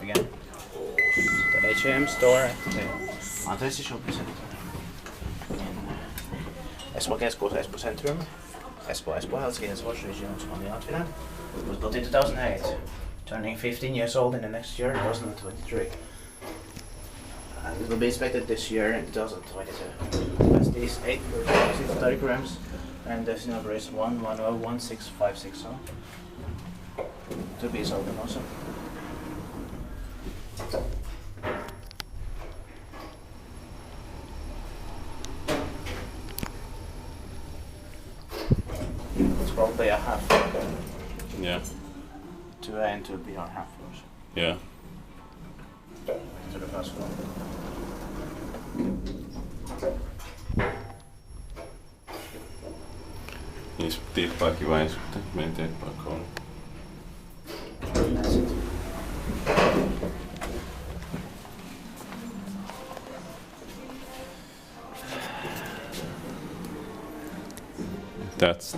again. The H&M store at the Entresse shopping center in Espoo keskus, Espoo centrum, Espoo, Helsinki, Espoo regions on the Finland. It was built in 2008, turning 15 years old in the next year, 2023. It will be inspected this year in 2022. As these 8 30 grams, and the number is 1101656 to be sold also. It's probably a half. Yeah. 2A and 2B are half floors. Yeah. To the first floor. Niissä tiippaakin vain sitten, me ei teippaa Kone. That's it. That's